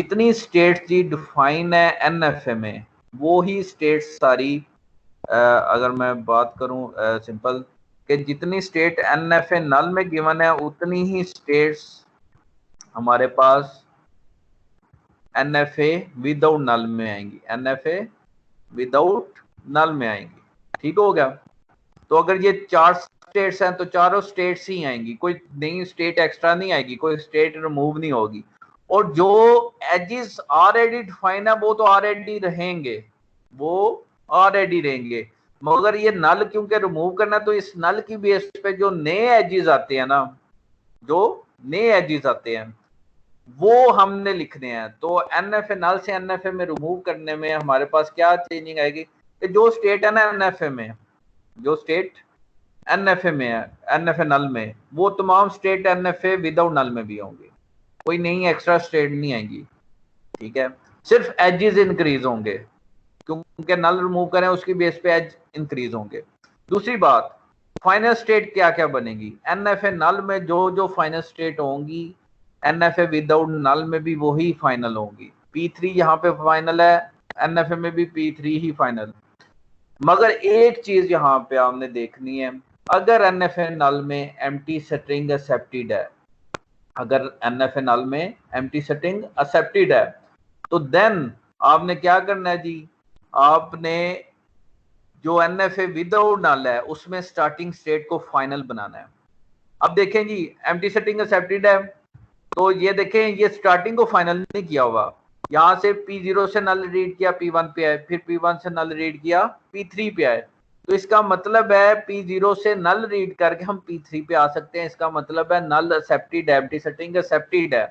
जितनी स्टेट्स जी डिफाइन है एनएफए में वो ही स्टेट्स सारी अगर मैं बात करूं सिंपल कि जितनी स्टेट एनएफए नल में गिवन है उतनी ही स्टेट्स हमारे पास एनएफए विदाउट नल में आएंगी, एनएफए विदाउट नल में आएंगी। ठीक हो गया। तो अगर ये 4 स्टेट्स हैं तो चारों स्टेट्स ही आएंगी, कोई नई स्टेट एक्स्ट्रा नहीं आएगी, कोई स्टेट रिमूव नहीं होगी। और जो एजेस ऑलरेडी डिफाइन है वो तो ऑलरेडी रहेंगे, वो ऑलरेडी रहेंगे। मगर ये नल क्योंकि रिमूव करना, तो इस नल की बेस पे जो नए एजेस आते हैं ना, जो नए एजेस आते हैं वो हमने लिखने हैं। तो एनएफए नल से एनएफए में रिमूव करने में हमारे पास क्या चेंजिंग आएगी कि जो स्टेट है ना एनएफए में, जो स्टेट एनएफए में है, एनएफए नल में, वो तमाम स्टेट एनएफए विदाउट नल में भी होंगे, कोई नई एक्स्ट्रा स्टेट नहीं आएंगी। ठीक है, सिर्फ एजेस इंक्रीज होंगे क्योंकि नल रिमूव करें उसकी बेस पे एज इंक्रीज होंगे। दूसरी बात, फाइनल स्टेट क्या क्या बनेगी एनएफए नल में, जो जो फाइनल स्टेट होंगी एनएफए विदाउट नल में भी वही फाइनल होंगी। P3 यहाँ पे फाइनल है, एनएफए में भी P3 ही फाइनल। मगर एक चीज यहाँ पे आपने देखनी है, अगर एनएफए नल में एम्प्टी स्ट्रिंग एक्सेप्टेड है, अगर एनएफए नल में एम्प्टी स्ट्रिंग एक्सेप्टेड है तो देन आपने क्या करना है जी, आपने जो एनएफए विदाउट नल है उसमें स्टार्टिंग स्टेट को फाइनल बनाना है। अब देखें जी, एम्प्टी स्ट्रिंग एक्सेप्टेड है तो ये देखें ये स्टार्टिंग को फाइनल नहीं किया हुआ, यहां से P0 से नल रीड किया P1 पे आए, फिर P1 से नल रीड किया P3 पे आए। तो इसका मतलब है P0 से नल रीड करके हम P3 पे आ सकते हैं। इसका मतलब है नल एक्सेप्टेड है, एम्प्टी स्ट्रिंग एक्सेप्टेड है।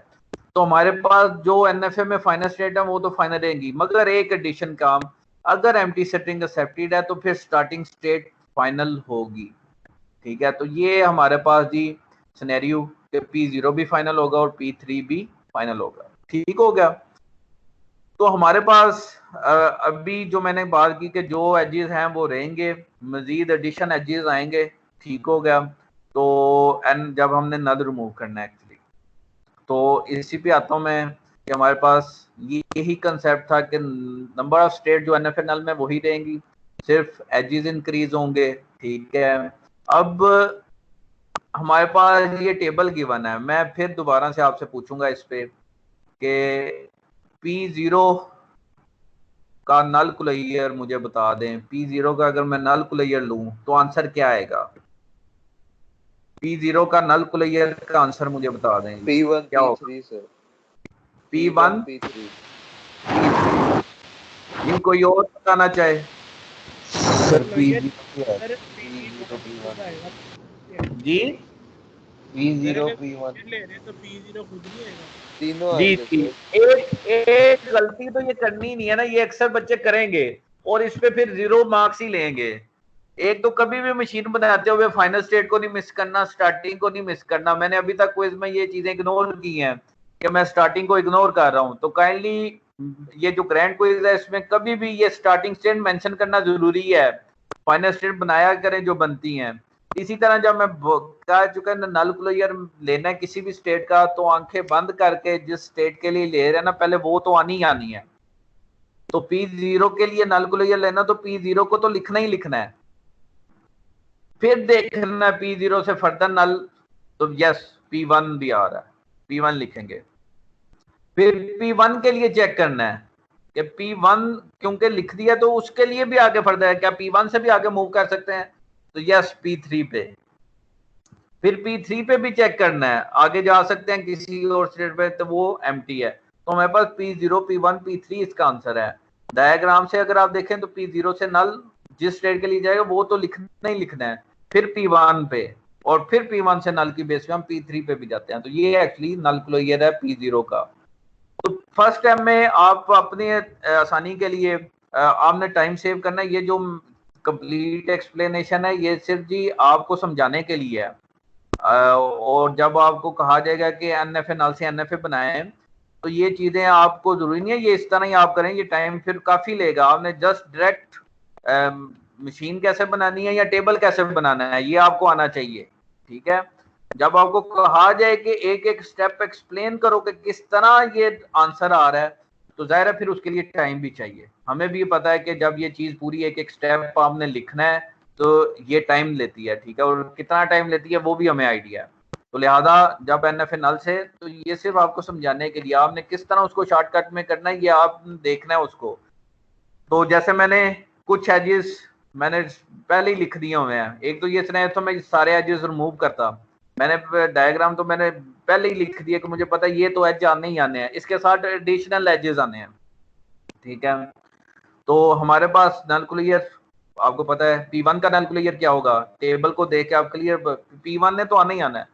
तो हमारे पास जो एनएफए में फाइनल स्टेट है वो तो फाइनल रहेंगी, मगर एक एडिशन काम, अगर एम्प्टी स्ट्रिंग एक्सेप्टेड है तो फिर स्टार्टिंग स्टेट फाइनल होगी। ठीक है, तो ये हमारे पास जी सिनेरियो कि P0 भी फाइनल होगा और P3 भी फाइनल होगा। ठीक हो गया। तो हमारे पास अभी जो मैंने बात की कि जो एजेस हैं वो रहेंगे, मजीद एडिशन एजेस आएंगे। ठीक हो गया। तो एन जब हमने नल रिमूव करना है एक्चुअली, तो इसी पे आता हूँ मैं कि हमारे पास यही कंसेप्ट था कि नंबर ऑफ स्टेट जो एनएफए नल में वही रहेंगी, सिर्फ एजेस इंक्रीज होंगे। ठीक है, अब हमारे पास ये टेबल गिवन है, मैं फिर दोबारा से आपसे पूछूंगा इस पे कि P0 का नल क्लोजर मुझे बता दें। P0 का अगर मैं नल क्लोजर लूं तो आंसर क्या आएगा? P0 का नल क्लोजर का आंसर मुझे बता दें। P1 क्या होगा? P3 sir, P1 P3। ये कोई और बताना चाहे? सर P0 जी P0 P1 ले रहे तो P0 खुद नहीं आएगा, तीनों जी आएंगे जी, सर। एक गलती तो ये करनी नहीं है ना, ये अक्सर बच्चे करेंगे और इस पे फिर 0 मार्क्स ही लेंगे। एक तो कभी भी मशीन बनाते हुए फाइनल स्टेट को नहीं मिस करना, स्टार्टिंग को नहीं मिस करना। मैंने अभी तक क्विज में ये चीजें इग्नोर की हैं कि मैं स्टार्टिंग को इग्नोर कर रहा हूं। तो काइंडली ये जो ग्रैंड क्विज है इसमें कभी भी ये स्टार्टिंग स्टेट मेंशन करना जरूरी है, फाइनल स्टेट बनाया करें जो बनती हैं। इसी तरह जब मैं कह चुका नल क्लोजर लेना है किसी भी स्टेट का, तो आंखें बंद करके जिस स्टेट के लिए ले रहे हैं ना पहले वो तो आनी ही आनी है। तो P0 के लिए नल क्लोजर लेना तो P0 को तो लिखना ही लिखना है, फिर देखना P0 से फर्दर नल, तो यस P1 भी आ रहा है, P1 लिखेंगे। फिर P1 के लिए चेक करना है कि P1 क्योंकि लिख दिया तो उसके लिए भी आगे फर्दर है, क्या P1 से भी आगे मूव कर सकते हैं? तो यस P3 पे। फिर P3 पे भी चेक करना है, आगे जा सकते हैं किसी और स्टेट पे, तो वो एम्प्टी है। तो हमारे पास P0 P1 P3 इसका आंसर है। डायग्राम से अगर आप देखें तो P0 से नल जिस स्टेट के लिए जाएगा वो तो लिखना ही लिखना है, फिर P1 पे, और फिर P1 से नल की बेस पे हम P3 पे भी जाते हैं। तो ये एक्चुअली नल क्लोजर है P0 का। तो फर्स्ट टाइम में आप अपनी आसानी के लिए आपने टाइम सेव करना है। ये जो कंप्लीट एक्सप्लेनेशन है ये सिर्फ जी आपको समझाने के लिए है, और जब आपको कहा जाएगा कि एनएफए नल से एनएफए बनाए तो ये चीजें आपको जरूरी नहीं है ये इस तरह ही आप करें, ये टाइम फिर काफी लेगा। आपने जस्ट डायरेक्ट मशीन कैसे बनानी है या टेबल कैसे बनाना है ये आपको आना चाहिए। ठीक है, जब आपको कहा जाए कि एक एक स्टेप एक्सप्लेन करो कि किस तरह ये आंसर आ रहा है, तो जाहिर है फिर उसके लिए टाइम भी चाहिए। हमें भी पता है कि जब ये चीज पूरी एक एक स्टेप आपने लिखना है तो ये टाइम लेती है, ठीक है, और कितना टाइम लेती है वो भी हमें आइडिया है। तो लिहाजा जब NFA नल से, तो ये सिर्फ आपको समझाने के लिए, आपने किस तरह उसको शॉर्टकट में करना है ये आप देखना है उसको। तो जैसे मैंने कुछ एजेस मैंने पहले ही लिख दिए हुए हैं। एक तो ये स्नेह तो मैं सारे एजेस रिमूव करता, मैंने डायग्राम तो मैंने पहले ही लिख दिया कि मुझे पता है ये तो एज आने ही आने हैं, इसके साथ एडिशनल एजेस आने हैं, ठीक है। तो हमारे पास नल क्लियर, आपको पता है P1 का नल क्लियर क्या होगा, टेबल को देख के आप क्लियर, P1 ने तो आना ही आना है,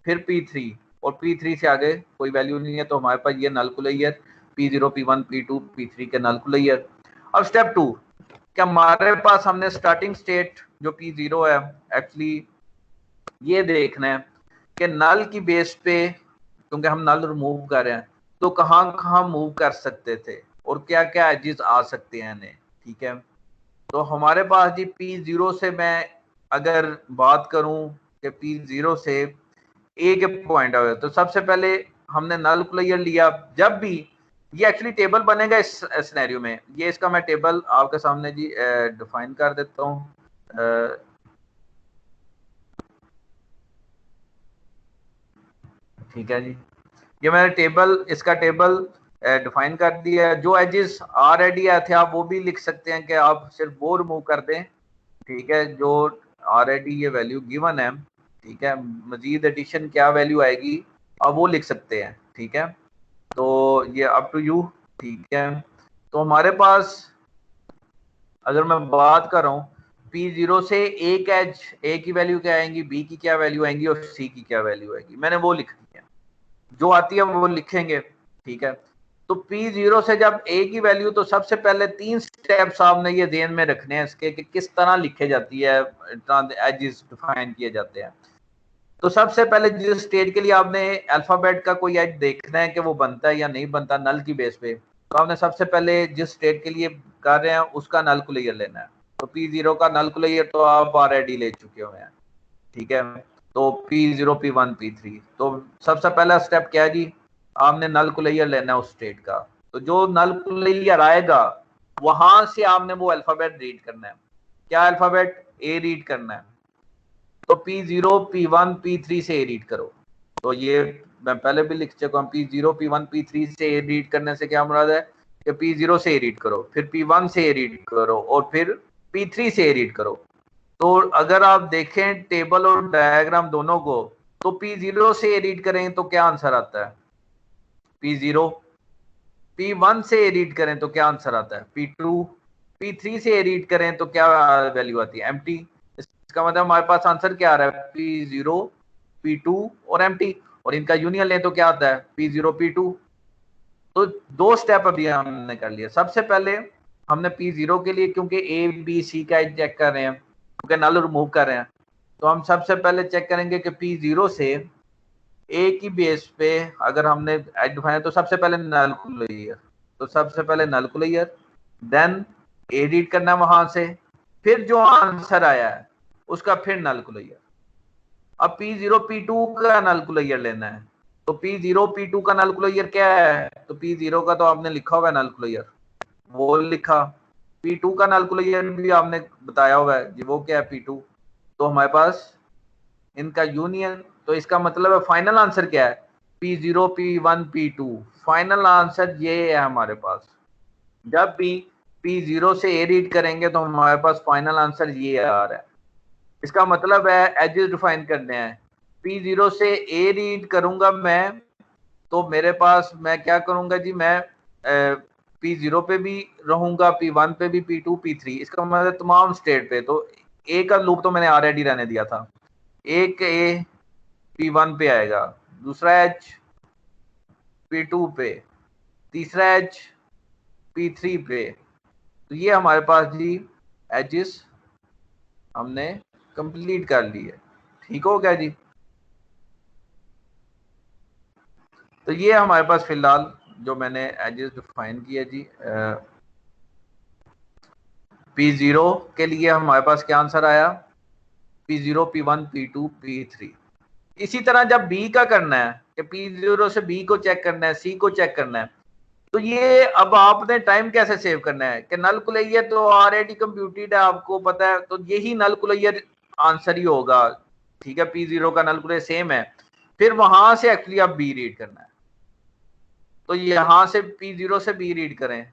फिर P3, और P3 से आगे कोई वैल्यू नहीं है, तो हमारे पास ये नल clear P0 P1 P2 P3 के नल क्लियर। अब स्टेप 2 कि हमारे पास हमने स्टार्टिंग स्टेट जो P0 है, एक्चुअली ये देखना है कि नल की बेस पे, क्योंकि हम नल रिमूव कर रहे हैं, तो कहाँ कहाँ मूव कर सकते थे और क्या क्या एजेस आ सकते हैं इन्हें, ठीक है। तो हमारे पास जी P0 से मैं अगर बात करूं कि P0 से ए के पॉइंट आए, तो सबसे पहले हमने नल क्लियर लिया। जब भी ये एक्चुअली टेबल बनेगा इस सिनेरियो में, ये इसका मैं टेबल आपके सामने जी डिफाइन कर देता हूँ। ठीक है जी, ये मैंने टेबल, इसका टेबल डिफाइन कर दिया है। जो एजेस ऑलरेडी आए थे आप वो भी लिख सकते हैं कि आप सिर्फ वो रिमूव कर दें, ठीक है, जो ऑलरेडी ये वैल्यू गिवन है, ठीक है। मजीद एडिशन क्या वैल्यू आएगी आप वो लिख सकते हैं, ठीक है। तो ये अप टू यू, ठीक है। तो हमारे पास अगर मैं बात कर रहा हूँ P0 से एक एज, ए की वैल्यू क्या आएंगी, बी की क्या वैल्यू आएंगी और सी की क्या वैल्यू आएगी, मैंने वो लिख दी है, जो आती है वो लिखेंगे, ठीक है। तो P0 से जब ए की वैल्यू, तो सबसे पहले 3 स्टेप्स आपने ये ध्यान में रखने हैं इसके कि किस तरह लिखे जाती है, एजेस डिफाइन किए जाते हैं। तो सबसे पहले जिस स्टेट के लिए आपने अल्फाबेट का कोई एज देखना है कि वो बनता है या नहीं बनता नल की बेस पे, तो आपने सबसे पहले जिस स्टेट के लिए कर रहे हैं उसका नल क्लियर लेना है। तो P0 का नल क्लियर तो आप ऑलरेडी ले चुके हुए हैं, ठीक है। तो P0 P1 P3, तो सबसे पहला स्टेप क्या है जी, आपने नल क्लियर लेना है उस स्टेट का। तो जो नल क्लियर आएगा वहां से आपने वो अल्फाबेट रीड करना है। क्या अल्फाबेट, ए रीड करना है। तो P0 P1 P3 से ए रीड करो। तो ये मैं पहले भी लिख चुका हूँ, P0 P1 P3 से ए रीड करने से क्या मुराद है कि P0 से ए रीड करो, फिर P1 से ए रीड करो और फिर P3 से ए रीड करो। तो अगर आप देखें टेबल और डायग्राम दोनों को, तो P0 से ए रीड करें तो क्या आंसर आता है P0, P1 से ए रीड करें तो क्या आंसर आता है P2, P3 से ए रीड करें तो क्या वैल्यू आती है एम्प्टी। इसका मतलब हमारे पास आंसर क्या आ रहा है P0 P2 और एम्प्टी, और इनका यूनियन लें तो क्या आता है P0 P2। तो 2 स्टेप अभी हमने कर लिया। सबसे पहले हमने P0 के लिए, क्योंकि ए बी सी का चेक कर रहे हैं, क्योंकि नल रिमूव कर रहे हैं, तो हम सबसे पहले चेक करेंगे कि P0 से ए की बेस पे अगर हमने एड डिफाइन, तो सबसे पहले नल क्लियर, तो सबसे पहले नल क्लियर, देन ए रीड करना वहां से, फिर जो आंसर आया है उसका फिर नल क्लियर। अब P0 P2 का नल क्लियर लेना है। तो P0 P2 का नल क्लियर क्या है, तो P0 का तो आपने लिखा हुआ है नल क्लियर, वो लिखा। P2 का नल क्लियर भी आपने बताया हुआ है जी, वो क्या है P2। तो हमारे पास इनका यूनियन, तो इसका मतलब है फाइनल आंसर क्या है P0 P1 P2, final answer ये है हमारे पास। जब भी P0 से ए रीड करेंगे तो हमारे पास फाइनल आंसर ये आ रहा है। इसका मतलब है एजेस डिफाइन करने हैं। P0 से ए रीड करूंगा मैं, तो मेरे पास मैं क्या करूंगा जी, मैं P0 पे भी रहूंगा, P1 पे भी, P2 P3, इसका मतलब तमाम स्टेट पे। तो ए का लूप तो मैंने ऑलरेडी रहने दिया था, एक ए P1 पे आएगा, दूसरा एच P2 पे, तीसरा एच P3 पे। तो ये हमारे पास जी एजेस हमने कंप्लीट कर ली है, ठीक हो गया जी। तो ये हमारे पास फिलहाल जो मैंने एजेस डिफाइन किया जी। P0 के लिए हमारे पास क्या आंसर आया P0 P1 P2 P3। इसी तरह जब बी का करना है कि P0 से बी को चेक करना है, सी को चेक करना है, तो ये अब आपने टाइम कैसे सेव करना है कि नल कुलैयर तो ऑलरेडी कंप्यूटेड है, आपको पता है, तो यही नल कुलैयर आंसर ही होगा, ठीक है। P0 का नल कुलैयर सेम है, फिर वहां से एक्चुअली आप बी रीड करना है। तो यहां से P0 से बी रीड करें,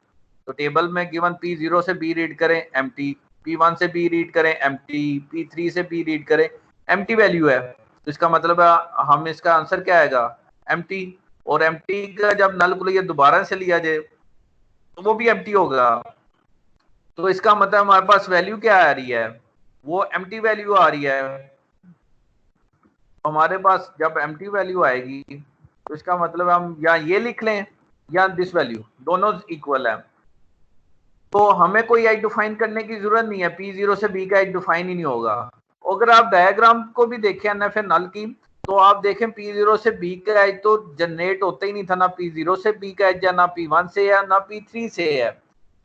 तो टेबल में गिवन P0 से बी रीड करें एम्प्टी, P1 से बी रीड करें एम्प्टी, P3 से बी रीड करें एम्प्टी वैल्यू है, तो इसका मतलब है हम इसका आंसर क्या आएगा एम्प्टी। और एम्प्टी का जब नल कुलैयर दोबारा से लिया जाए तो वो भी एम्प्टी होगा, तो इसका मतलब हमारे पास वैल्यू क्या आ रही है, वो एम्प्टी वैल्यू आ रही है। हमारे पास जब एम्प्टी वैल्यू आएगी तो इसका मतलब हम या ये लिख लें या दिस वैल्यू, दोनों इक्वल है, तो हमें कोई एज डिफाइन करने की जरूरत नहीं है, P0 से B का एज डिफाइन ही नहीं होगा। अगर आप डायग्राम को भी देखें एनएफए नल की, तो आप देखें P0 से B का एज तो जनरेट होता ही नहीं था, ना P0 से B का एज है, ना P1 से है, ना P3 से है,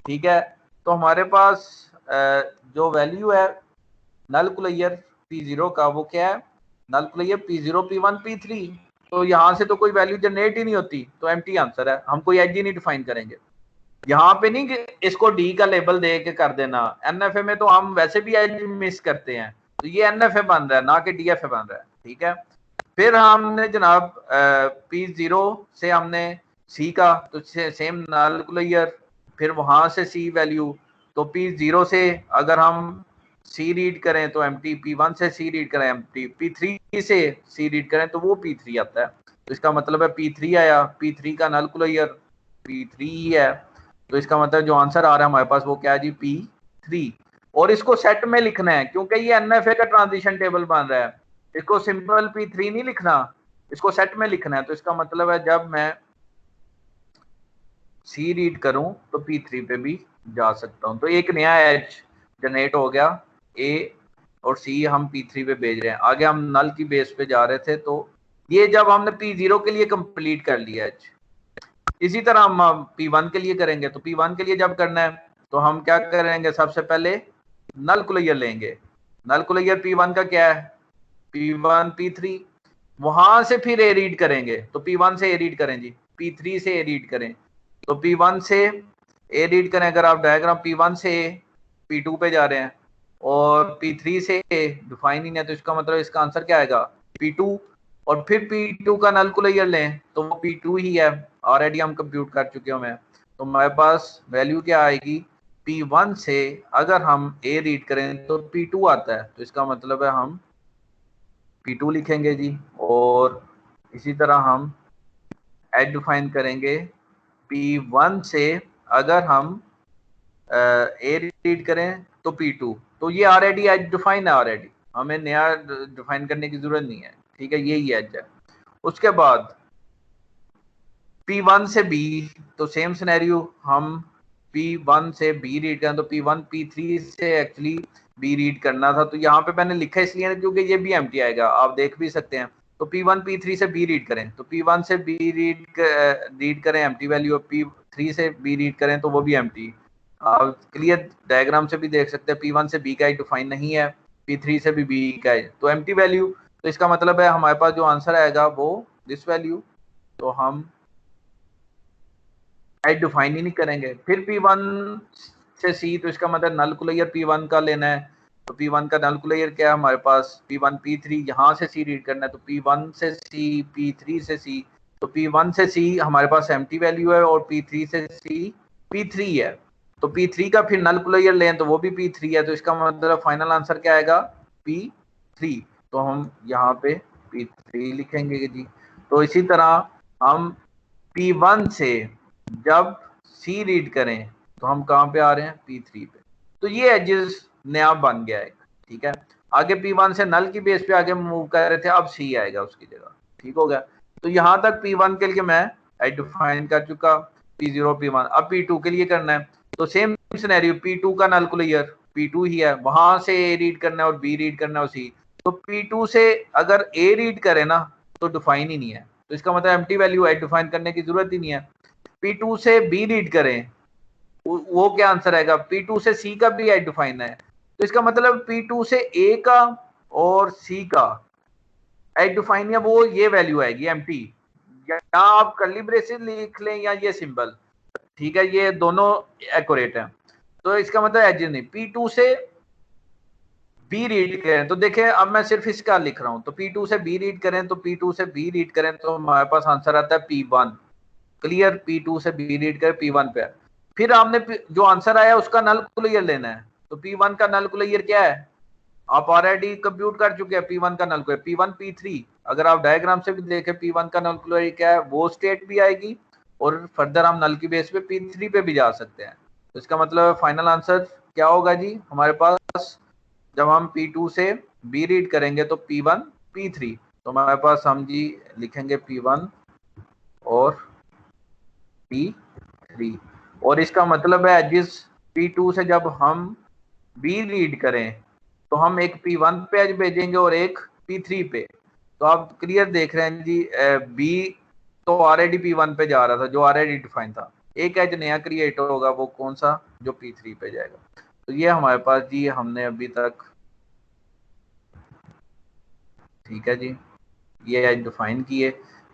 ठीक है। तो हमारे पास जो वैल्यू है नल कुलैयर P0 का वो क्या है, नल कुलैयर P0 P1 P3, तो यहां से तो कोई वैल्यू जनरेट ही नहीं होती, तो एम्प्टी आंसर है, हम कोई एज ही नहीं डिफाइन करेंगे। यहाँ पे नहीं कि इसको डी का लेबल दे के कर देना, एनएफए में तो हम वैसे भी एज मिस करते हैं, तो ये एनएफए बन रहा है ना कि डीएफए बन रहा है, ठीक है। फिर हमने जनाब P0 से हमने सी का, तो सेम नल कुलैयर, फिर वहां से सी वैल्यू, तो P0 से अगर हम सी रीड करें तो एम्प्टी, P1 से सी रीड करें एम्प्टी, P3 से सी रीड करें तो वो P3 आता है, तो इसका मतलब है P3 आया, P3 का नल कुलैयर P3 ही है, तो इसका मतलब जो आंसर आ रहा है हमारे पास वो क्या है जी P3। और इसको सेट में लिखना है क्योंकि ये एनएफए का ट्रांजिशन टेबल बन रहा है, इसको सिंपल P3 नहीं लिखना, इसको सेट में लिखना है, तो इसका मतलब है जब मैं सी रीड करूं तो P3 पे भी जा सकता हूं, तो एक नया एज जनरेट हो गया, ए और सी हम P3 पे भेज रहे हैं। आगे हम नल की बेस पे जा रहे थे, तो ये जब हमने P0 के लिए कंप्लीट कर लिया एज, इसी तरह हम P1 के लिए करेंगे, तो P1 के लिए जब करना है तो हम क्या करेंगे, सबसे पहले नल कुलैयर लेंगे, नल कुलैयर P1 का क्या है P1 P3, वहां से फिर ए रीड करेंगे, तो P1 से ए रीड करें जी, P3 से ए रीड करें, तो P1 से ए रीड करें, अगर आप डायग्राम P1 से P2 पे जा रहे हैं और P3 से ए डिफाइन ही नहीं है, तो इसका मतलब इसका आंसर क्या आएगा P2, और फिर P2 का नल कुलैयर लें तो वो P2 ही है, ऑलरेडी हम कंप्यूट कर चुके हैं, तो हमारे पास वैल्यू क्या आएगी P1 से अगर हम ए रीड करें तो P2 आता है, तो इसका मतलब है हम P2 लिखेंगे जी। और इसी तरह हम एड डिफाइन करेंगे P1 से अगर हम ए रीड करें तो P2, तो ये ऑलरेडी एज डिफाइन है, ऑलरेडी हमें नया डिफाइन करने की जरूरत नहीं है, ठीक है, यही एज है। उसके बाद P1 से B, तो सेम सिनेरियो, हम P1 से B रीड करें तो P1 P3 से एक्चुअली B रीड करना था, तो यहाँ पे मैंने लिखा इसलिए क्योंकि ये भी एम्प्टी आएगा, आप देख भी सकते हैं, तो P1 P3 से B रीड करें, तो P1 से B रीड करें एम्प्टी वैल्यू, P3 से B रीड करें तो वो भी एम्प्टी, आप क्लियर डायग्राम से भी देख सकते हैं P1 से B का डिफाइन नहीं है, P3 से भी B का है, तो एम्प्टी वैल्यू, तो इसका मतलब है हमारे पास जो आंसर आएगा वो दिस वैल्यू, तो हम एज डिफाइन ही नहीं करेंगे। फिर P1 से C, तो इसका मतलब नल कुलैयर P1 का लेना है, तो P1 का नल कुलैयर क्या है हमारे पास P1 P3, यहाँ से C रीड करना है, तो P1 से C P3 से C, तो P1 से C हमारे पास एम्प्टी वैल्यू है और P3 से C P3 है, तो P3 का फिर नल कुलैयर लें तो वो भी P3 है, तो इसका मतलब फाइनल आंसर क्या आएगा P3, तो हम यहाँ पे P3 लिखेंगे जी। तो इसी तरह हम P1 से जब सी रीड करें तो हम कहाँ पे आ रहे हैं P3 पे, तो ये एजेस नया बन गया है, ठीक है। आगे P1 से नल की बेस पे आगे मूव कर रहे थे, अब सी आएगा उसकी जगह, ठीक हो गया। तो यहाँ तक P1 के लिए मैं एज डिफाइन कर चुका, P0 P1, अब P2 के लिए करना है, तो सेम सिनेरियो, P2 का नल कुलैयर P2 ही है, वहां से ए रीड करना है और बी रीड करना है सी, तो P2 से अगर ए रीड करे ना तो डिफाइन ही नहीं है, तो इसका मतलब एम्प्टी वैल्यू एड डिफाइन करने की जरूरत ही नहीं है। P2 से B रीड करें, वो क्या आंसर आएगा, P2 से C का भी एड डिफाइन है, तो इसका मतलब P2 से A का और C का एज डिफाइन है वो ये वैल्यू आएगी एम्प्टी, या आप कर्ली ब्रेसेस लिख लें या ये सिंबल, ठीक है, ये दोनों एक्यूरेट है। तो इसका मतलब एज नहीं, P2 से बी रीड करें तो देखें, अब मैं सिर्फ इसका लिख रहा हूं, तो P2 से बी रीड करें, तो P2 से बी रीड करें तो हमारे पास आंसर आता है P1। क्लियर, P2 से बी रीड करें P1 पे। फिर आपने जो आंसर आया उसका नल क्लियर लेना है, तो P1 का नल क्लियर क्या है, आप ऑलरेडी कंप्यूट कर चुके हैं P1 का नल क्लियर, P1 P3। अगर आप डायग्राम से भी देखें P1 का नल क्लियर क्या है, वो स्टेट भी आएगी और फर्दर हम नल की बेस पे P3 पे भी जा सकते हैं। तो इसका मतलब फाइनल आंसर क्या होगा जी हमारे पास, जब हम P2 से B रीड करेंगे तो P1 P3, तो हमारे पास हम जी लिखेंगे P1 और P3, और इसका मतलब है एजिस P2 से जब हम B रीड करें तो हम एक P1 पे एज भेजेंगे और एक P3 पे। तो आप क्लियर देख रहे हैं जी, B तो ऑलरेडी P1 पे जा रहा था जो ऑलरेडी डिफाइन था, एक एज नया क्रिएट होगा, वो कौन सा, जो P3 पे जाएगा। तो ये हमारे पास जी हमने अभी तक, ठीक है जी, ये एज डिफाइन किए।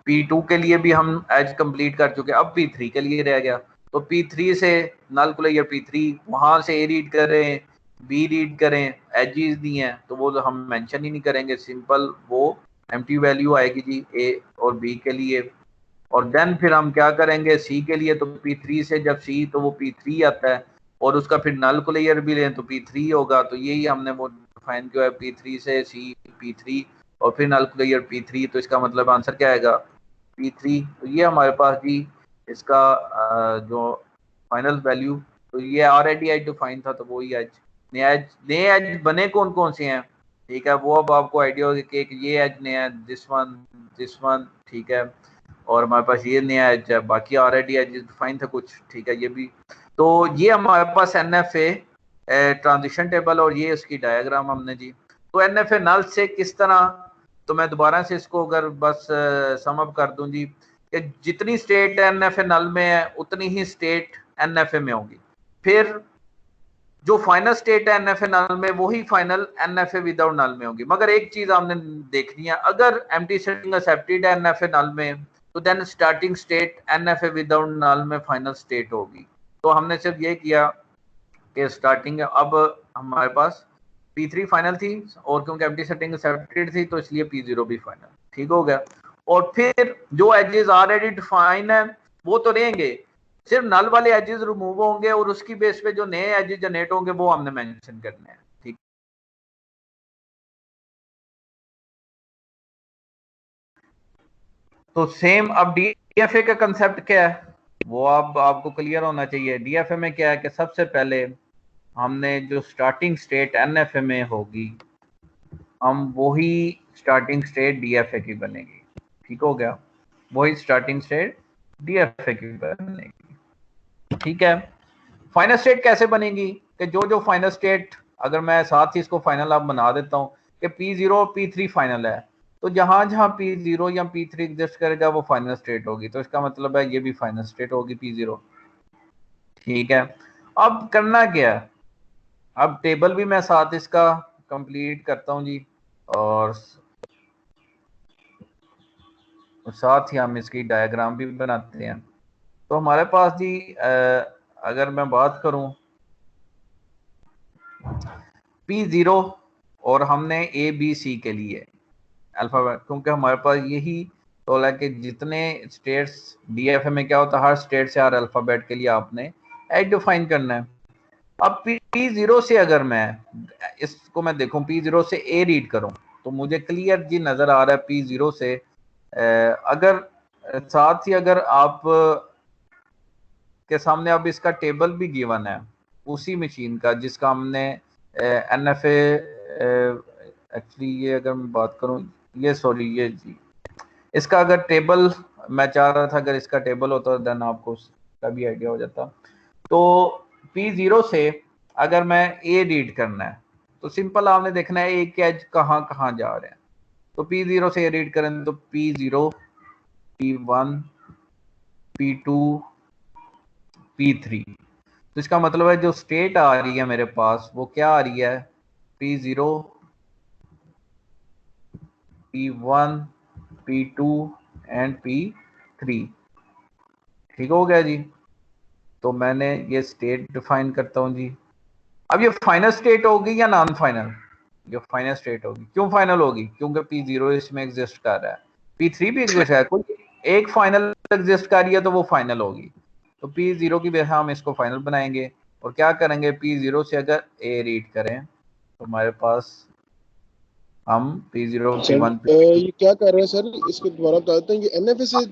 P2 के लिए भी हम एज कंप्लीट कर चुके, अब P3 के लिए रह गया, तो P3 से नल क्लियर P3, वहां से A रीड करें B रीड करें, एजेस दी हैं तो वो हम मेंशन ही नहीं करेंगे, सिंपल वो एम्प्टी वैल्यू आएगी जी A और B के लिए। और देन फिर हम क्या करेंगे C के लिए, तो P3 से जब C तो वो P3 आता है, और उसका फिर नल क्लियर भी लें तो P3 होगा, तो यही हमने वो डिफाइन किया है, P3 से C P3 और फिर नल क्लियर P3, तो इसका मतलब आंसर क्या आएगा P3। तो ये हमारे पास जी इसका जो फाइनल वैल्यू, तो ये ऑलरेडी एज डिफाइन था, तो वही एज, नए एज बने कौन कौन से हैं, ठीक है, वो अब आपको आइडिया होगा कि ये एज नया है, दिस वन, ठीक है, और हमारे पास ये नया एज है, बाकी ऑलरेडी एज डिफाइन था कुछ, ठीक है, ये भी। तो ये हमारे पास NFA ट्रांजिशन टेबल और ये उसकी डायग्राम हमने जी। तो NFA नल से किस तरह, तो मैं दोबारा से इसको अगर बस सम अप कर दूं जी, कि जितनी स्टेट NFA नल में है उतनी ही स्टेट NFA में होगी, फिर जो फाइनल स्टेट है NFA नल में वही फाइनल NFA विदाउट नल में होगी। मगर एक चीज आपने देखनी है, अगर एम्प्टी सेटिंग एक्सेप्टेड है NFA नल में, तो then starting state NFA without null में फाइनल स्टेट होगी। तो हमने सिर्फ ये किया कि स्टार्टिंग, अब हमारे पास P3 फाइनल थी, और क्योंकि एम्प्टी सेटिंग एक्सेप्टेड थी तो इसलिए P0 भी फाइनल, ठीक हो गया। और फिर जो एजेस ऑलरेडी डिफाइन है वो तो रहेंगे, सिर्फ नल वाले एजेस रिमूव होंगे और उसकी बेस पे जो नए एजेस जनरेट होंगे वो हमने मेंशन करने हैं, ठीक। तो सेम अब DFA का कंसेप्ट क्या है वो अब आपको क्लियर होना चाहिए। DFA में क्या है कि सबसे पहले हमने जो स्टार्टिंग स्टेट NFA में होगी, हम वही स्टार्टिंग स्टेट DFA की बनेगी, ठीक हो गया, वही स्टार्टिंग स्टेट DFA की बनेगी, ठीक है। फाइनल स्टेट कैसे बनेगी, कि जो जो फाइनल स्टेट, अगर मैं साथ ही इसको फाइनल आप बना देता हूँ कि P0 और P3 फाइनल है, तो जहां जहां P0 या P3 एग्जिस्ट करेगा वो फाइनल स्टेट होगी, तो इसका मतलब है ये भी फाइनल स्टेट होगी P0, ठीक है। अब करना क्या है, अब टेबल भी मैं साथ इसका कंप्लीट करता हूँ जी, और साथ ही हम इसकी डायग्राम भी बनाते हैं। तो हमारे पास जी अगर मैं बात करूं P0, और हमने ABC के लिए अल्फाबेट, क्योंकि हमारे पास यही तो है कि जितने स्टेट्स DFA में क्या होता है, हर स्टेट से हर अल्फाबेट के लिए आपने एज डिफाइन करना है। अब P0 से अगर मैं इसको मैं देखूं, P0 से A रीड करूं, तो मुझे क्लियर जी नजर आ रहा है P0 से अगर साथ ही अगर आप के सामने अब इसका टेबल भी गिवन है उसी मशीन का जिसका हमने NFA, एक्चुअली ये अगर मैं बात करूं, ये सॉरी ये जी इसका अगर टेबल मैं चाह रहा था, अगर इसका टेबल होता देन आपको उसका भी आइडिया हो जाता। तो P0 से अगर मैं A रीड करना है तो सिंपल आपने देखना है एक एज कहाँ कहाँ जा रहे हैं, तो P0 से A रीड करें तो P0 P1 P2 P3, तो इसका मतलब है जो स्टेट आ रही है मेरे पास वो क्या आ रही है P0 P1 P2 and P3। ठीक हो गया जी। तो मैंने ये स्टेट डिफाइन करता हूं जी। अब ये फाइनल स्टेट होगी या नॉन फाइनल? ये फाइनल स्टेट होगी। क्यों फाइनल होगी? क्योंकि P0 इसमें एग्जिस्ट कर रहा है, P3 भी एग्जिस्ट कर रहा है, कोई एक फाइनल एग्जिस्ट कर रही है तो वो फाइनल होगी। तो P0 की वजह हम इसको फाइनल बनाएंगे और क्या करेंगे, P0 से अगर A रीड करें तो हमारे पास हम P0 P1 P2 ये क्या कर रहे हैं सर, इसको दोबारा बता देते हैं। ये एनएफए से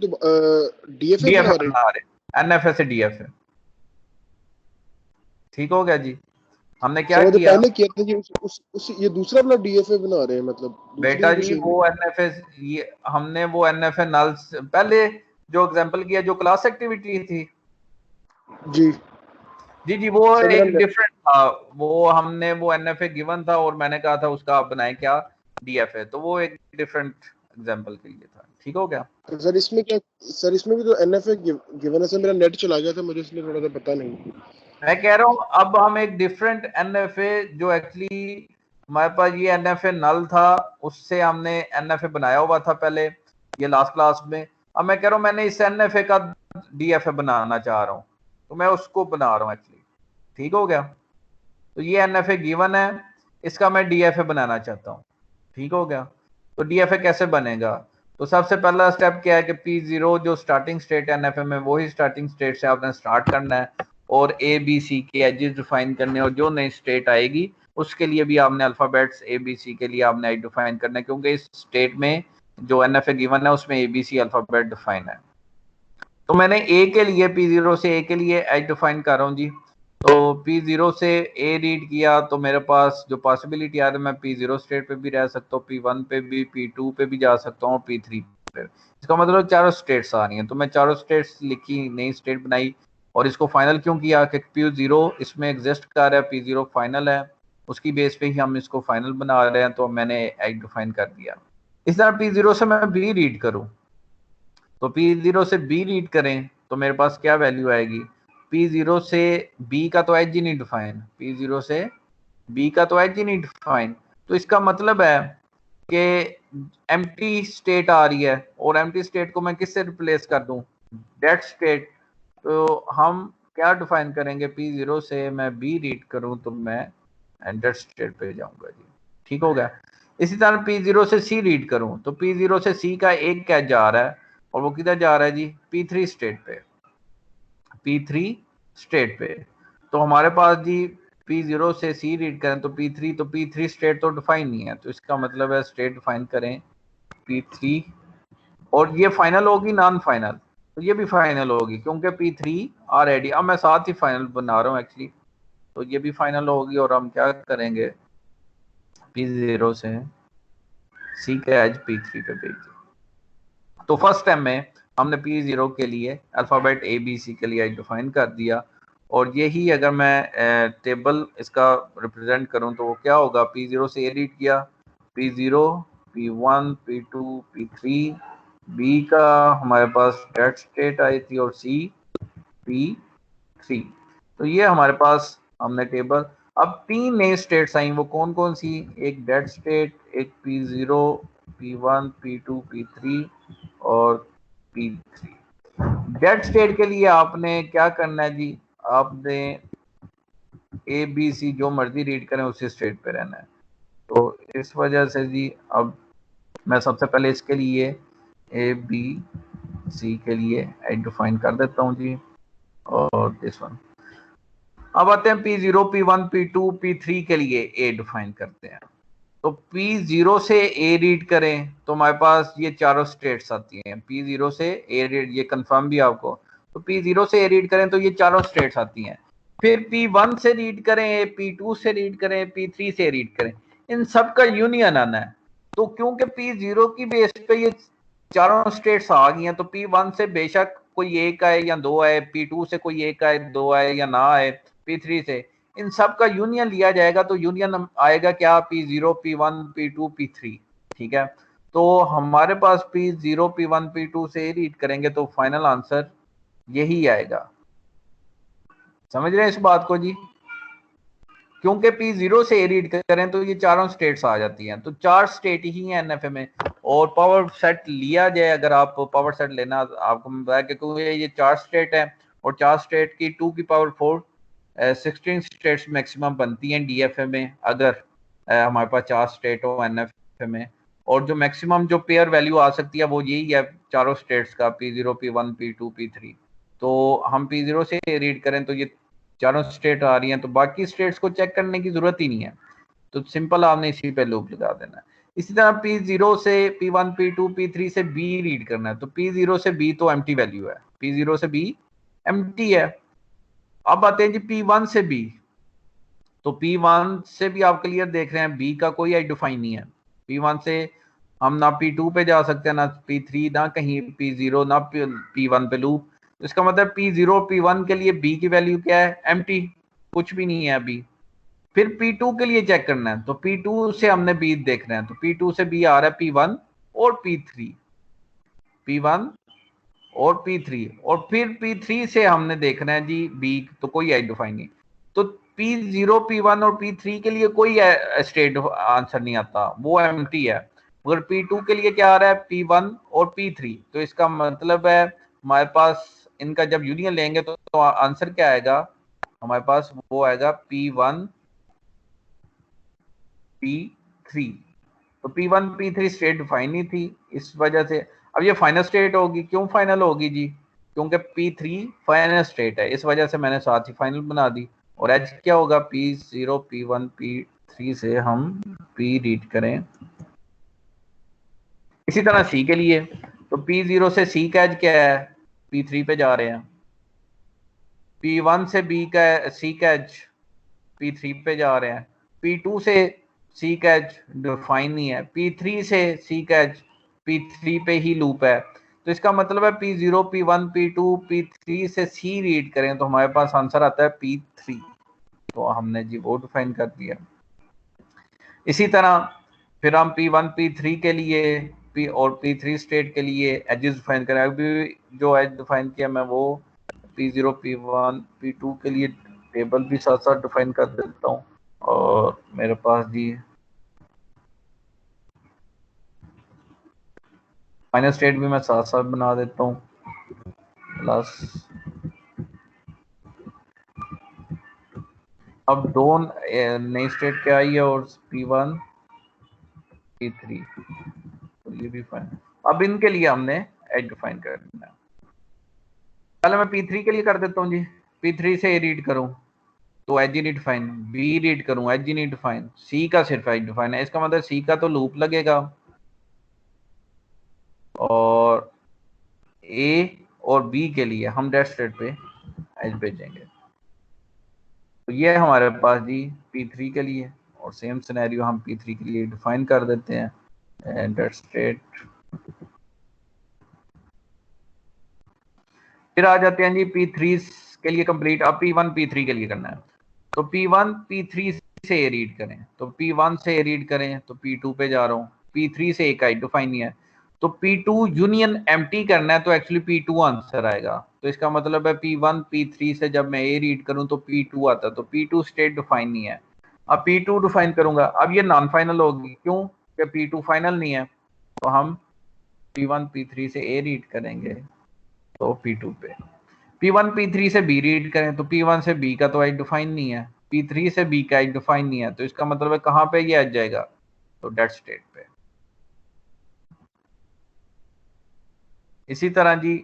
डीएफए बना रहे हैं, एनएफए से डीएफए। ठीक हो गया जी। हमने क्या सर, किया पहले किया था ये ये दूसरा वाला डीएफए बना रहे हैं, मतलब बेटा दूसरी जी, वो एनएफए ये हमने वो एनएफए नल पहले जो एग्जांपल किया, जो क्लास एक्टिविटी थी जी जी जी, वो सर एक डिफरेंट था। वो हमने वो एनएफए गिवन था और मैंने कहा था उसका आप बनाए क्या, डीएफए। तो वो एक डिफरेंट एग्जांपल के लिए था। ठीक हो गया सर। इसमें क्या सर, इसमें भी तो एनएफए गिवन है सर। मेरा नेट चला गया था, मुझे इसलिए थोड़ा सा पता नहीं। मैं कह रहा हूँ अब हम एक डिफरेंट एनएफए, जो एक्चुअली हमारे पास ये एनएफए नल था, उससे हमने एनएफए बनाया हुआ था पहले ये लास्ट क्लास में। अब मैं कह रहा हूँ मैंने इस एनएफए का डीएफए बनाना चाह रहा हूँ, तो मैं उसको बना रहा हूँ एक्चुअली। ठीक हो गया। तो ये एनएफए गिवन है, इसका मैं डीएफए बनाना चाहता हूँ। ठीक हो गया। तो डीएफए कैसे बनेगा? तो सबसे पहला स्टेप क्या है कि P0 जो स्टार्टिंग स्टेट है एनएफए में, वही स्टार्टिंग स्टेट से आपने स्टार्ट करना है और ए बी सी के एजेस डिफाइन करने, और जो नई स्टेट आएगी उसके लिए भी आपने अल्फाबेट्स ए बी सी के लिए आपने एज डिफाइन करना है, क्योंकि इस स्टेट में जो एनएफए गिवन है उसमें A B C alphabet define है। तो मैंने ए के लिए P0 से ए के लिए एज डिफाइन कर रहा हूँ जी। तो P0 से ए रीड किया तो मेरे पास जो पॉसिबिलिटी आ रही है, मैं P0 स्टेट पे भी रह सकता हूँ, P1 पे भी, P2 पे भी जा सकता हूँ, P3 पे। इसका मतलब चारों स्टेट्स आ रही हैं। तो मैं चारों स्टेट्स लिखी, नई स्टेट बनाई और इसको फाइनल क्यों किया कि P0 इसमें एग्जिस्ट कर रहा है, P0 फाइनल है, उसकी बेस पे ही हम इसको फाइनल बना रहे हैं। तो मैंने एज डिफाइन कर दिया। इस तरह P0 से मैं B रीड करूँ तो P0 से B रीड करें तो मेरे पास क्या वैल्यू आएगी, P0 से B का तो एज ही नहीं डिफाइन, P0 से B का तो एज ही नहीं डिफाइन। तो इसका मतलब है कि एम्प्टी स्टेट आ रही है और एम्प्टी स्टेट को मैं किससे रिप्लेस कर दूं, डेड स्टेट। तो हम क्या डिफाइन करेंगे, P0 से मैं B रीड करूं तो मैं डेड स्टेट पे जाऊंगा जी। ठीक हो गया। इसी तरह P0 से C रीड करूं तो P0 से C का एक कैच जा रहा है और वो किधर जा रहा है जी, P3 स्टेट पे, P3 स्टेट पे। तो हमारे पास जी P0 से C रीड करें तो P3 स्टेट तो डिफाइन नहीं है। तो इसका मतलब है स्टेट डिफाइन करें P3, और ये फाइनल होगी नॉन फाइनल, तो ये भी फाइनल होगी क्योंकि P3 ऑलरेडी, अब मैं साथ ही फाइनल बना रहा हूँ एक्चुअली। तो ये भी फाइनल होगी और हम क्या करेंगे, P0 से C का एज P3 पे भेज दें। तो फर्स्ट टाइम में हमने P0 के लिए अल्फाबेट ए बी सी के लिए डिफाइन कर दिया, और यही अगर मैं टेबल इसका रिप्रेजेंट करूं तो वो क्या होगा, P0 से ए रीड किया, P0 P1 P2 P3, B का हमारे पास डेड स्टेट आई थी और C P3। तो ये हमारे पास हमने टेबल। अब तीन नई स्टेट्स आई, वो कौन कौन सी, एक डेड स्टेट, एक P0 P1 P2 P3 और P3। डेड स्टेट के लिए आपने क्या करना है जी, आपने ए बी सी जो मर्जी रीड करें उसी स्टेट पे रहना है। तो इस वजह से जी अब मैं सबसे पहले इसके लिए ए बी सी के लिए डिफाइन कर देता हूँ जी, और दिस वन। अब आते हैं P0 P1 P2 P3 के लिए ए डिफाइन करते हैं। तो P0 से ए रीड करें तो हमारे पास ये चारों स्टेट्स आती हैं। P0 से ए रीड, ये कंफर्म भी आपको। तो P0 से ए रीड करें तो ये चारों स्टेट्स आती हैं। फिर P1 से रीड करें, P2 से रीड करें, P3 से रीड करें, इन सब का यूनियन आना है। तो क्योंकि P0 की बेस पे ये चारों स्टेट्स आ गई हैं, तो P1 से बेशक कोई एक आए या दो आए, P2 से कोई एक आए दो आए या ना आए, P3 से इन सब का यूनियन लिया जाएगा। तो यूनियन आएगा क्या, P0 P1 P2 P3। ठीक है। तो हमारे पास P0 P1 P2 से रीड करेंगे तो फाइनल आंसर यही आएगा। समझ रहे हैं इस बात को जी? क्योंकि P0 से रीड करें तो ये चारों स्टेट्स आ जाती हैं। तो चार स्टेट ही हैं एनएफए में, और पावर सेट लिया जाए, अगर आप पावर सेट लेना आपको मैं बताया कि क्योंकि ये 4 स्टेट है और 4 स्टेट की 2 की पावर 4 16 स्टेट्स मैक्सिमम बनती हैं डीएफए में, अगर हमारे पास 4 स्टेट हो एनएफए में। और जो मैक्सिमम जो पेयर वैल्यू आ सकती है वो यही है चारों स्टेट्स का, P0 P1 P2 P3। तो हम P0 से रीड करें तो ये चारों स्टेट आ रही हैं, तो बाकी स्टेट्स को चेक करने की जरूरत ही नहीं है, तो सिंपल आपने इसी पे लूप लगा देना है। इसी तरह P0 से P1 P2 P3 से B रीड करना है, तो P0 से B तो एम्प्टी वैल्यू है, P0 से B एम्प्टी है। अब आते हैं जी P1 से B, तो P1 से भी आप क्लियर देख रहे हैं B का कोई आइडेंटिफाई नहीं है। P1 से हम ना P2 पे जा सकते हैं ना P3 ना कहीं P0 ना P1 पे लूप, इसका मतलब P0 P1 के लिए B की वैल्यू क्या है, एम्प्टी, कुछ भी नहीं है अभी। फिर P2 के लिए चेक करना है, तो P2 से हमने B देखना है, तो P2 से B आ रहा है P1 और P3, P1 और P3, और फिर P3 से हमने देखना है जी B, तो कोई आइडेंटिफाई नहीं। तो P0 P1 और P3 के लिए कोई स्टेट आंसर नहीं आता, वो एम्प्टी है। मगर P2 के लिए क्या आ रहा है, P1 और P3, तो इसका मतलब है हमारे पास इनका जब यूनियन लेंगे तो आंसर क्या आएगा हमारे पास, वो आएगा P1 P3। तो P1 P3 स्टेट डिफाइन नहीं थी, इस वजह से अब ये फाइनल स्टेट होगी। क्यों फाइनल होगी जी, क्योंकि P3 फाइनल स्टेट है, इस वजह से मैंने साथ ही फाइनल बना दी। और एज क्या होगा, P0 P1 P3 से हम P रीड करें। इसी तरह C के लिए, तो P0 से C का एज क्या है, P3 पे जा रहे हैं। P1 से B का C का एज P3 पे जा रहे हैं। P2 से C का एज डिफाइन नहीं है, P3 से C का एज P3 पे ही लूप है। तो इसका मतलब है P0 P1 P2 P3 से C रीड करें तो हमारे पास आंसर आता है P3, तो हमने जी वो डिफाइन कर दिया। इसी तरह फिर हम P1 P3 के लिए P और P3 स्टेट के लिए एजेस डिफाइन करें। अभी जो एज डिफाइन किया मैं वो P0 P1 P2 के लिए टेबल भी साथ साथ डिफाइन कर देता हूँ। और मेरे पास जी फाइनल स्टेट भी मैं साथ साथ बना देता हूँ प्लस। अब दो नई स्टेट क्या आई है और P1 P3, तो ये भी फाइन। अब इनके लिए हमने एज डिफाइन करना है। पहले मैं P3 के लिए कर देता हूँ जी, P3 से A रीड करूँ तो एज ही नहीं डिफाइन, B रीड करूँ एज ही नहीं डिफाइन, C का सिर्फ एज डिफाइन है, इसका मतलब C का तो लूप लगेगा और A और B के लिए हम डेट स्टेट पे एज भेजेंगे। तो ये हमारे पास जी P3 के लिए, और सेम सिनेरियो हम P3 के लिए डिफाइन कर देते हैं डेट स्टेट। फिर आ जाते हैं जी P3 के लिए कंप्लीट। अब P1 P3 के लिए करना है, तो P1 P3 से रीड करें, तो P1 से रीड करें तो P2 पे जा रहा हूँ, P3 से एक डिफाइन नहीं है, तो P2 यूनियन एम्प्टी करना है तो एक्चुअली P2 आंसर आएगा। तो इसका मतलब है P1 P3 से जब मैं A रीड करूं तो P2 आता है, तो P2 स्टेट डिफाइन नहीं है। अब P2 डिफाइन करूंगा, अब ये नॉन फाइनल होगी, क्यों कि P2 फाइनल नहीं है, तो हम P1 P3 से A रीड करेंगे तो P2 पे। P1 P3 से B रीड करें तो P1 से B का तो एज डिफाइन नहीं है, P3 से B का एज डिफाइन नहीं है, तो इसका मतलब है कहाँ पे ये आ जाएगा, तो डेट स्टेट पे। इसी तरह जी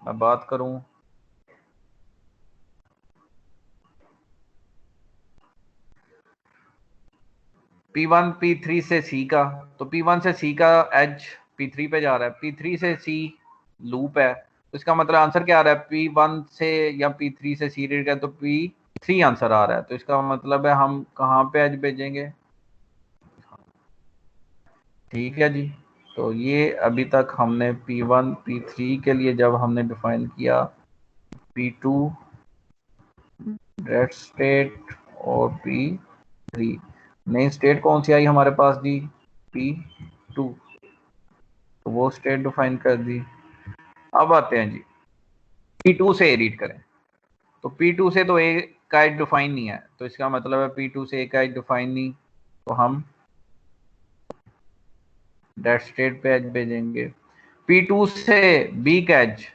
मैं बात करूं P1 P3 से C का, तो P1 से C का एज P3 पे जा रहा है, P3 से C लूप है, तो इसका मतलब आंसर क्या आ रहा है, P1 से या P3 से C रीड करें तो P3 आंसर आ रहा है, तो इसका मतलब है हम कहाँ पे एज भेजेंगे। ठीक है जी, तो ये अभी तक हमने P1 P3 के लिए जब हमने डिफाइन किया, P2 डेट स्टेट और P3, नई स्टेट कौन सी आई हमारे पास जी, P2, तो वो स्टेट डिफाइन कर दी। अब आते हैं जी P2 से रीड करें, तो P2 से तो ए का एज डिफाइन नहीं है, तो इसका मतलब है P2 से ए का एज डिफाइन नहीं, तो हम डेड स्टेट पे एज भेजेंगे। P2 से B का एज,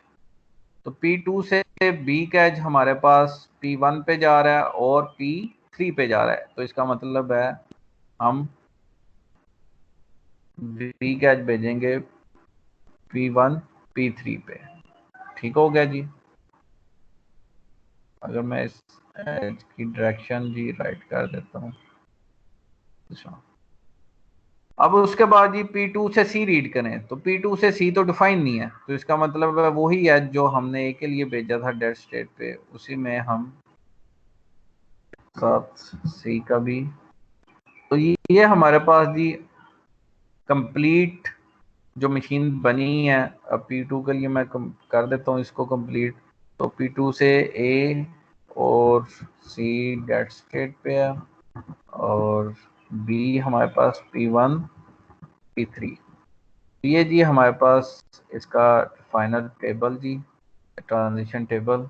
तो P2 से B का एज हमारे पास P1 पे जा रहा है और P3 पे जा रहा है, तो इसका मतलब है हम B का एज भेजेंगे P1 P3 पे। ठीक हो गया जी। अगर मैं इस एज की डायरेक्शन जी राइट कर देता हूँ, अब उसके बाद जी P2 से C रीड करें, तो P2 से C तो डिफाइन नहीं है, तो इसका मतलब है वही है जो हमने A के लिए भेजा था डेड स्टेट पे, उसी में हम साथ C का भी। तो ये हमारे पास जी कंप्लीट जो मशीन बनी है। अब P2 के लिए मैं कर देता हूँ इसको कंप्लीट। तो P2 से A और C डेड स्टेट पे है और B हमारे पास P1 P3। ये जी हमारे पास इसका फाइनल टेबल जी, ट्रांजिशन टेबल।